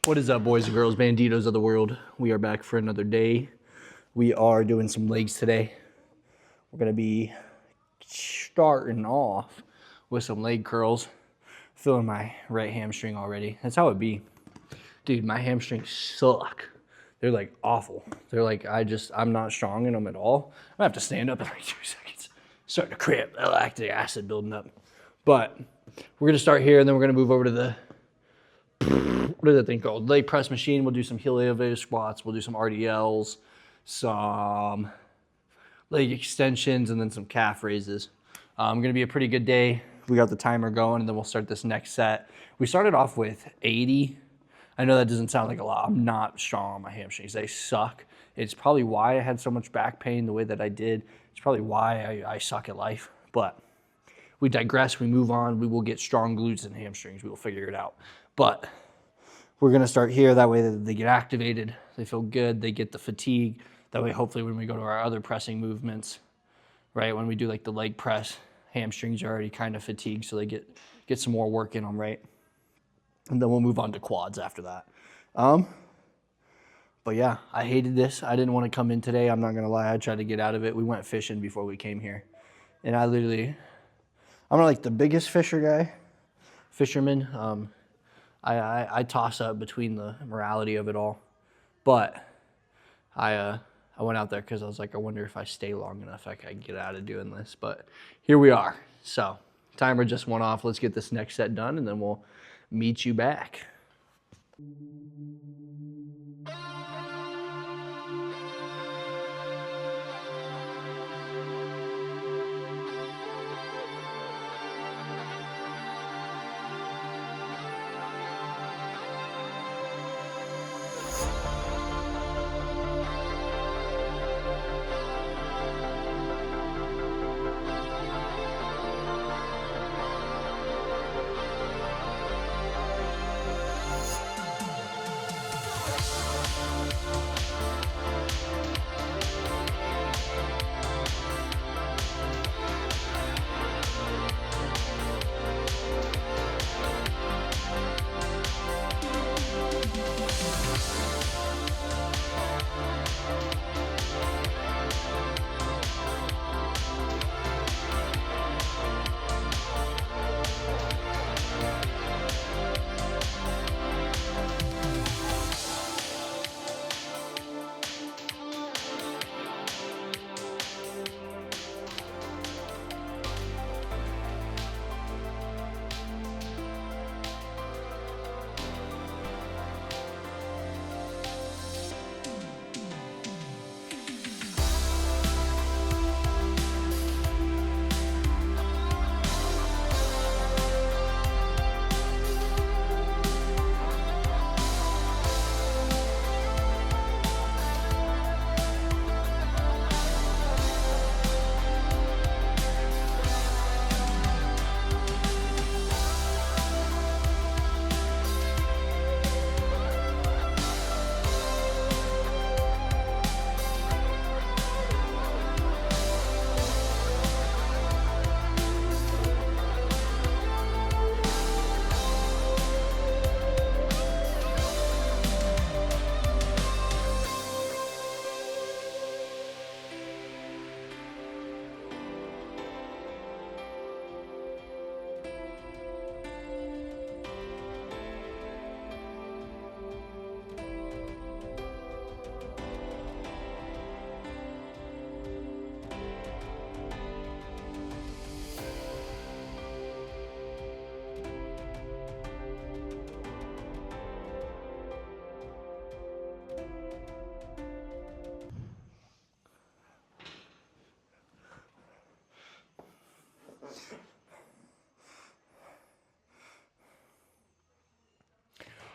What is up, boys and girls, banditos of the world? We are back for another day. We are doing some legs today. We're going to be starting off with some leg curls. Feeling my right hamstring already. That's how it be. Dude, my hamstrings suck. They're like awful. They're like, I'm not strong in them at all. I have to stand up in like 2 seconds. Starting to cramp, lactic acid building up. But we're going to start here and then we're going to move over to the what is that thing called? Leg press machine. We'll do some heel elevator squats. We'll do some RDLs, some leg extensions, and then some calf raises. Going to be a pretty good day. We got the timer going, and then we'll start this next set. We started off with 80. I know that doesn't sound like a lot. I'm not strong on my hamstrings. They suck. It's probably why I had so much back pain the way that I did. It's probably why I suck at life. But we digress. We move on. We will get strong glutes and hamstrings. We will figure it out. But we're going to start here. That way they get activated. They feel good. They get the fatigue. That way, hopefully, when we go to our other pressing movements, right, when we do like the leg press, hamstrings are already kind of fatigued, so they get some more work in them, right? And then we'll move on to quads after that. But yeah, I hated this. I didn't want to come in today. I'm not going to lie. I tried to get out of it. We went fishing before we came here. And I'm not like the biggest fisherman. I toss up between the morality of it all. But I went out there because I was like, I wonder if I stay long enough, I can get out of doing this. But here we are. So timer just went off. Let's get this next set done, and then we'll meet you back.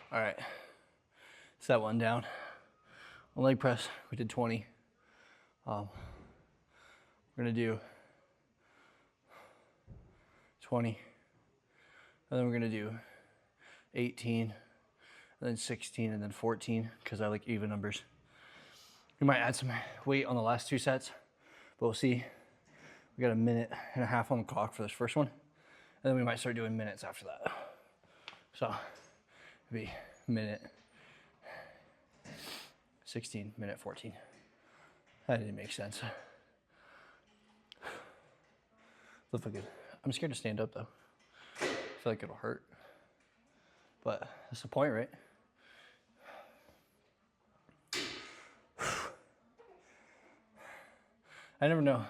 All right, set one down. On leg press, we did 20. We're gonna do 20, and then we're gonna do 18, and then 16, and then 14, because I like even numbers. We might add some weight on the last two sets, but we'll see. We got a minute and a half on the clock for this first one, and then we might start doing minutes after that. So, maybe minute, 16, minute 14. That didn't make sense. Look good. I'm scared to stand up though. I feel like it'll hurt. But that's the point, right? I never know.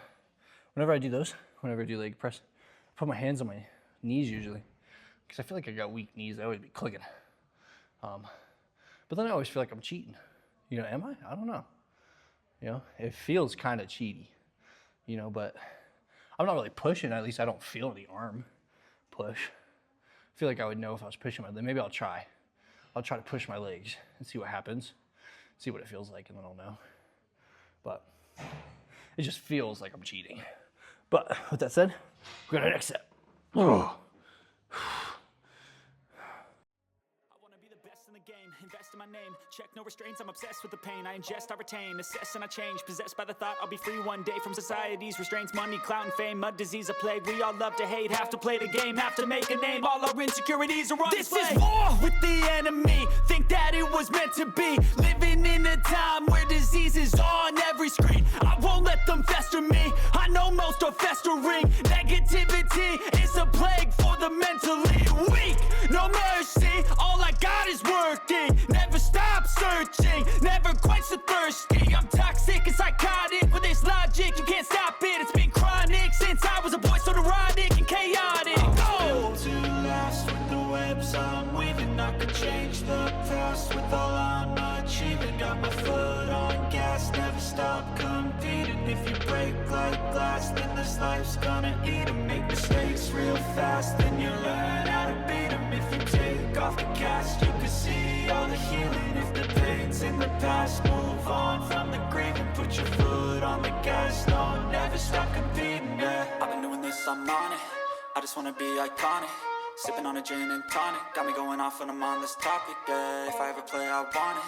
Whenever I do those, whenever I do leg press, I put my hands on my knees usually. Because I feel like I got weak knees. They always be clicking. But then I always feel like I'm cheating. You know, am I? I don't know. You know, it feels kind of cheaty. You know, but I'm not really pushing. At least I don't feel the arm push. I feel like I would know if I was pushing my leg. Maybe I'll try. I'll try to push my legs and see what happens. See what it feels like, and then I'll know. But it just feels like I'm cheating. But with that said, we're going to next set. Oh. Invest in my name, check no restraints, I'm obsessed with the pain. I ingest, I retain, assess and I change. Possessed by the thought I'll be free one day from society's restraints. Money, clout and fame, mud, disease, a plague. We all love to hate, have to play the game, have to make a name. All our insecurities are on display. This is war with the enemy, think that it was meant to be. Living in a time where disease is on every screen. I won't let them fester me, I know most are festering. Negativity is a plague for the mentally weak. No mercy, all I got is working. Never stop searching, never quench the thirsty. I'm toxic and psychotic with this logic, you can't stop it. It's been chronic since I was a boy, so neurotic and chaotic. I'm built to last with the webs I'm weaving. I could change the past with all I'm achieving. Got my foot on gas, never stop competing. If you break like glass, then this life's gonna eat 'em. Make mistakes real fast, then you learn how to beat 'em. If you take off the cast, you can see all the healing. If the pain's in the past, move on from the grave and put your foot on the gas. No, never stop competing, yeah. I've been doing this, I'm on it. I just wanna be iconic. Sipping on a gin and tonic, got me going off when I'm on this topic, yeah. If I ever play, I want it.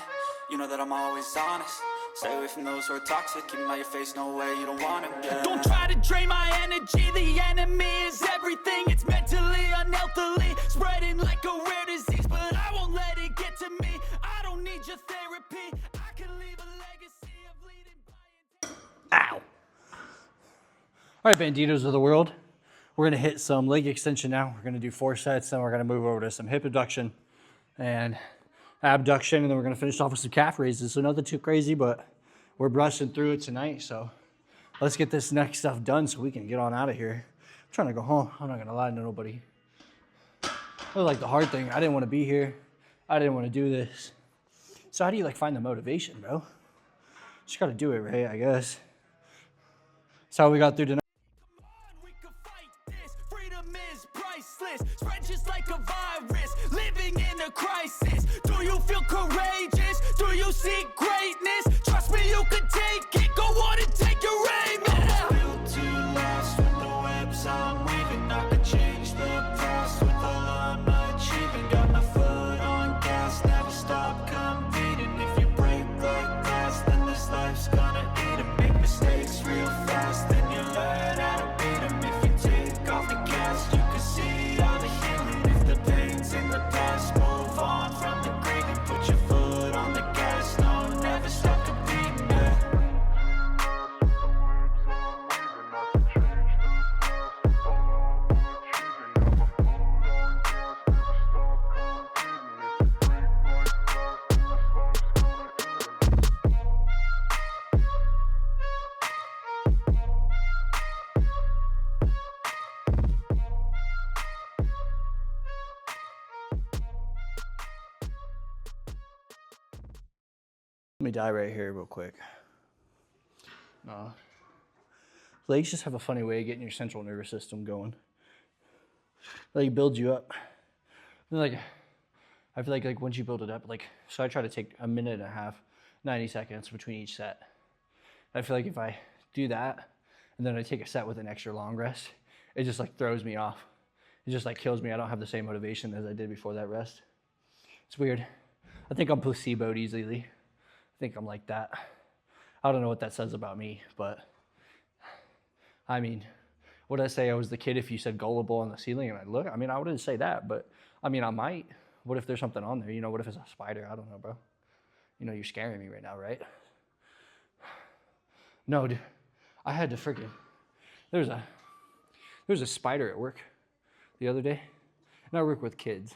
You know that I'm always honest. Stay away from those who are toxic. Keep them out your face, no way, you don't want them, yeah. Don't try to drain my energy. The enemy is everything. It's mentally, unhealthily, spreading like a rare disease. But I won't let it get to me. I don't need your therapy. I can leave a legacy of leading by... Ow. All right, banditos of the world. We're going to hit some leg extension now. We're going to do 4 sets, then we're going to move over to some hip abduction and abduction, and then we're going to finish off with some calf raises. So nothing too crazy, but we're brushing through it tonight. So let's get this next stuff done so we can get on out of here. I'm trying to go home. I'm not going to lie to nobody. That was like the hard thing. I didn't want to be here. I didn't want to do this. So how do you like find the motivation, bro? Just got to do it, right? I guess. That's how we got through tonight. Spread just like a virus, living in a crisis. Do you feel courageous? Do you seek greatness? Trust me, you can take it. Go on and take your aim. I'm built to last with the webs I'm weaving. I could change the past with all I'm achieving. Got my foot on gas, never stop competing. If you break like glass, then this life's gonna eat 'em. Make mistakes real fast, then you learn how to beat 'em. If you take off the gas, you can see all the healing. If the pain's in the past, move on from the grave and put your foot on the gas. No, never stop competing, yeah. Let me die right here real quick. Legs just have a funny way of getting your central nervous system going. Like builds you up. Like I feel like once you build it up, so I try to take a minute and a half, 90 seconds between each set. I feel like if I do that and then I take a set with an extra long rest, it just like throws me off. It just like kills me. I don't have the same motivation as I did before that rest. It's weird. I think I'm placeboed easily. I think I'm like that. I don't know what that says about me, but I mean, would I say I was the kid if you said gullible on the ceiling and I look? I mean, I wouldn't say that, but I mean, I might. What if there's something on there? You know, what if it's a spider? I don't know, bro. You know, you're scaring me right now, right? No, dude. I had to freaking. There was a spider at work the other day, and I work with kids,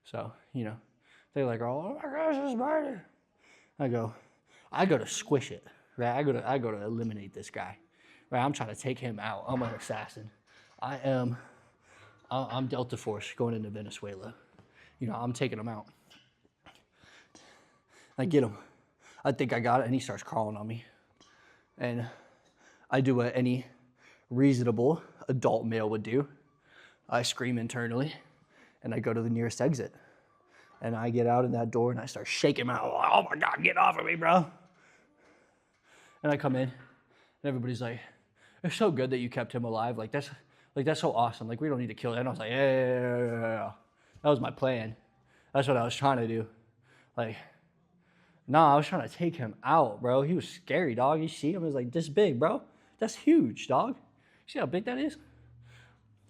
so you know, they're like, "Oh my gosh, a spider!" I go to squish it, right? I go to eliminate this guy, right? I'm trying to take him out. I'm an assassin. I'm Delta Force going into Venezuela. You know, I'm taking him out. I get him. I think I got it, and he starts crawling on me. And I do what any reasonable adult male would do. I scream internally, and I go to the nearest exit. And I get out in that door, and I start shaking him out. Oh my God, get off of me, bro. And I come in, and everybody's like, it's so good that you kept him alive. That's so awesome. Like, we don't need to kill him. And I was like, yeah. That was my plan. That's what I was trying to do. Like, nah, I was trying to take him out, bro. He was scary, dog. You see him? He was like this big, bro. That's huge, dog. See how big that is?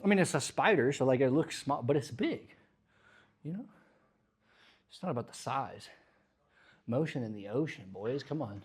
I mean, it's a spider, so like it looks small, but it's big. You know? It's not about the size. Motion in the ocean, boys. Come on.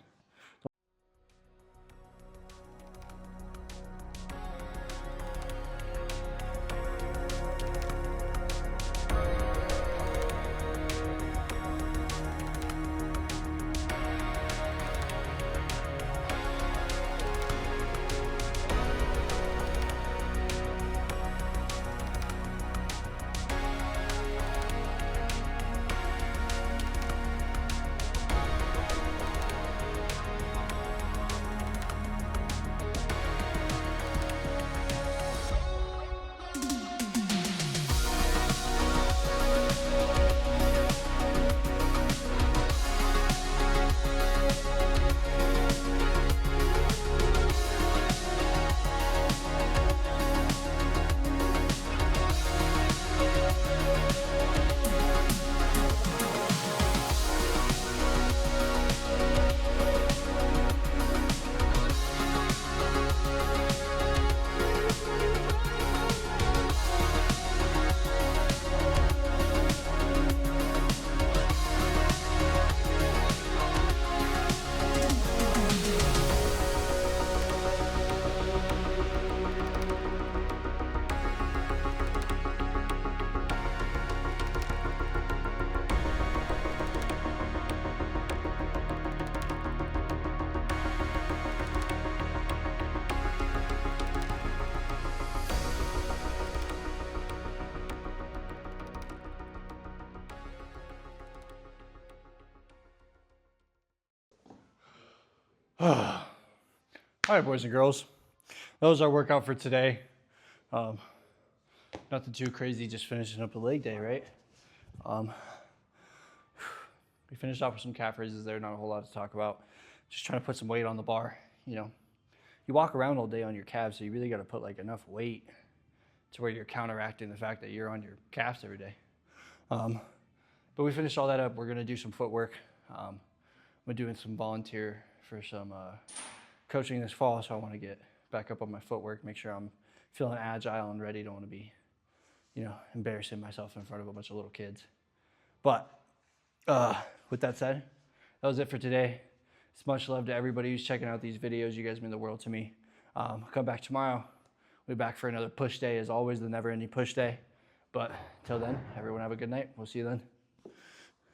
All right, boys and girls. That was our workout for today. Nothing too crazy, just finishing up the leg day, right? We finished off with some calf raises there, not a whole lot to talk about. Just trying to put some weight on the bar. You know, you walk around all day on your calves, so you really got to put like enough weight to where you're counteracting the fact that you're on your calves every day. But we finished all that up. We're gonna do some footwork. I'm doing some volunteer for some coaching this fall, so I want to get back up on my footwork, make sure I'm feeling agile and ready. Don't want to be, you know, embarrassing myself in front of a bunch of little kids. But with that said, that was it for today. It's much love to everybody who's checking out these videos. You guys mean the world to me. I'll come back tomorrow. We'll be back for another push day. As always, the never-ending push day. But till then, everyone have a good night. We'll see you then.